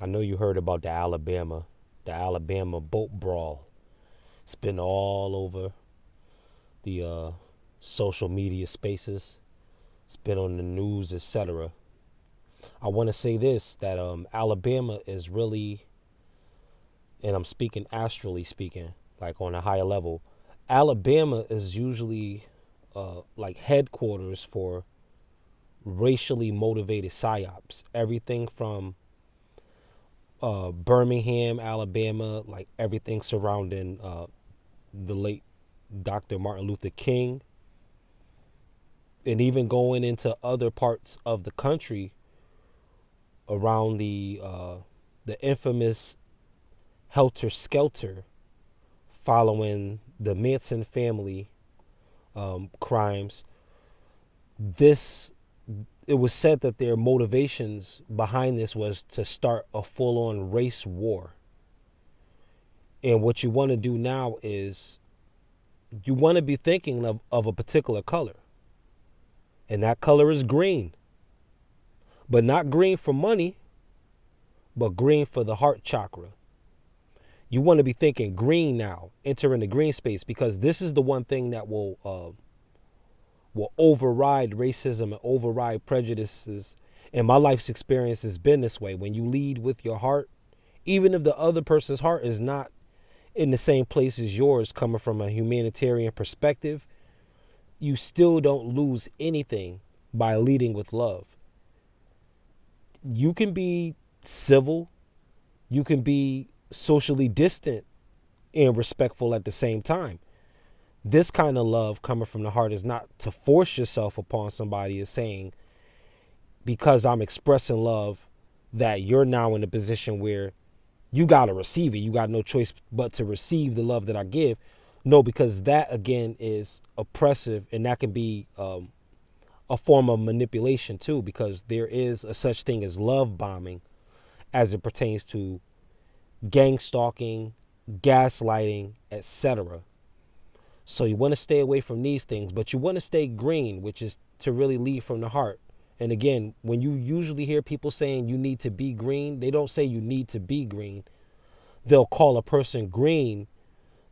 I know you heard about the Alabama boat brawl. It's been all over the social media spaces. It's been on the news, etc. I want to say this that Alabama is really, and I'm speaking astrally speaking, like on a higher level. Alabama is usually like headquarters for racially motivated psyops. Everything from Birmingham, Alabama, like everything surrounding the late Dr. Martin Luther King, and even going into other parts of the country around the infamous Helter Skelter, following the Manson family crimes. This It was said that their motivations behind this was to start a full-on race war. And what you want to do now is you want to be thinking of a particular color. And that color is green. But not green for money, but green for the heart chakra. You want to be thinking green now, entering the green space, because this is the one thing that will override racism and override prejudices. And my life's experience has been this way. When you lead with your heart, even if the other person's heart is not in the same place as yours, coming from a humanitarian perspective, you still don't lose anything by leading with love. You can be civil, you can be socially distant and respectful at the same time. This kind of love coming from the heart is not to force yourself upon somebody. Is saying, because I'm expressing love, that you're now in a position where you got to receive it. You got no choice but to receive the love that I give. No, because that again is oppressive, and that can be a form of manipulation too, because there is a such thing as love bombing as it pertains to gang stalking, gaslighting, etc. So you want to stay away from these things, but you want to stay green, which is to really lead from the heart. And again, when you usually hear people saying you need to be green, they don't say you need to be green. They'll call a person green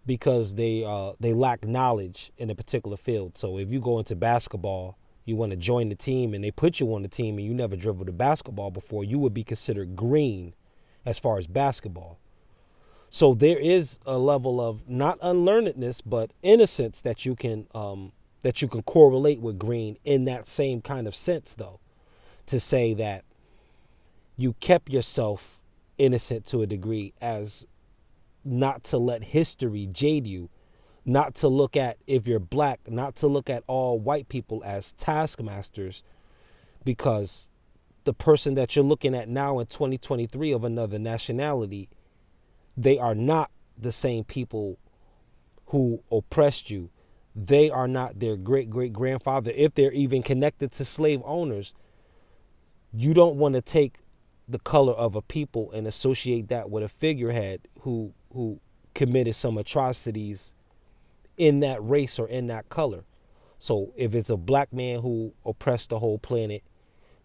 because they lack knowledge in a particular field. So if you go into basketball, you want to join the team and they put you on the team and you never dribbled a basketball before, you would be considered green as far as basketball. So there is a level of not unlearnedness, but innocence that you can correlate with green in that same kind of sense, though, to say that you kept yourself innocent to a degree, as not to let history jade you, not to look at, if you're black, not to look at all white people as taskmasters, because the person that you're looking at now in 2023 of another nationality, they are not the same people who oppressed you. They are not their great great grandfather, if they're even connected to slave owners. You don't want to take the color of a people and associate that with a figurehead who committed some atrocities in that race or in that color. So if it's a black man who oppressed the whole planet,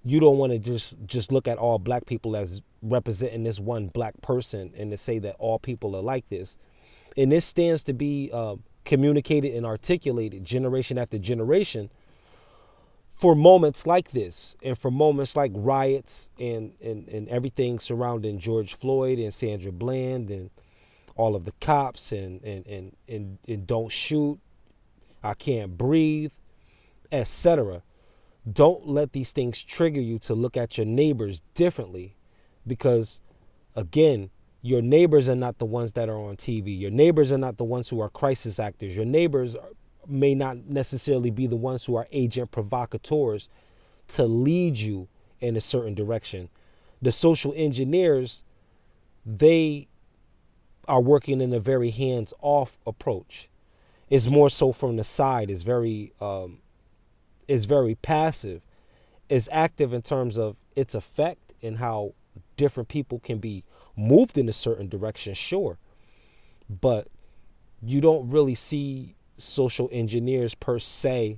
you don't want to just look at all black people as representing this one black person and to say that all people are like this. And this stands to be communicated and articulated generation after generation for moments like this, and for moments like riots and everything surrounding George Floyd and Sandra Bland and all of the cops and don't shoot, I can't breathe, etc. Don't let these things trigger you to look at your neighbors differently, because again, your neighbors are not the ones that are on TV. Your neighbors are not the ones who are crisis actors. Your neighbors may not necessarily be the ones who are agent provocateurs to lead you in a certain direction. The social engineers, they are working in a very hands-off approach. It's more so from the side. It's very passive. It's active in terms of its effect and how different people can be moved in a certain direction, sure. But you don't really see social engineers per se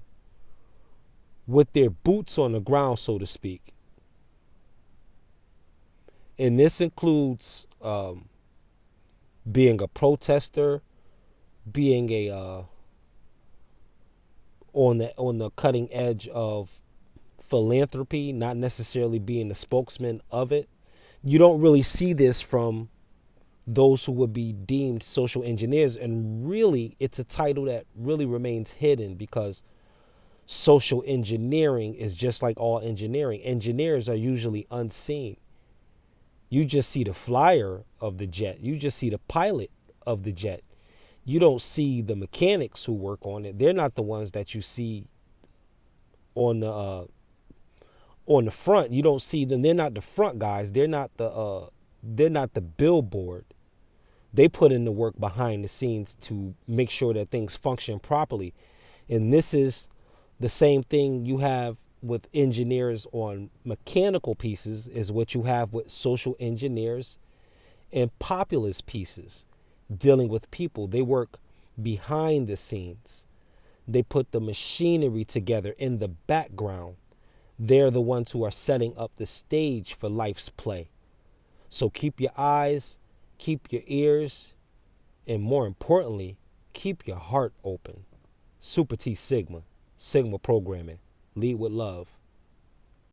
with their boots on the ground, so to speak. And this includes being a protester, being a on the cutting edge of philanthropy, not necessarily being the spokesman of it. You don't really see this from those who would be deemed social engineers, and really it's a title that really remains hidden, because social engineering is just like all engineering. Engineers are usually unseen. You just see the flyer of the jet, you just see the pilot of the jet. You don't see the mechanics who work on it. They're not the ones that you see on the front. You don't see them. They're not the front guys. They're not the billboard. They put in the work behind the scenes to make sure that things function properly. And this is the same thing you have with engineers on mechanical pieces is what you have with social engineers and populist pieces dealing with people. They work behind the scenes. They put the machinery together in the background. They're the ones who are setting up the stage for life's play. So keep your eyes, keep your ears, and more importantly, keep your heart open. Super T Sigma, Sigma Programming. Lead with love.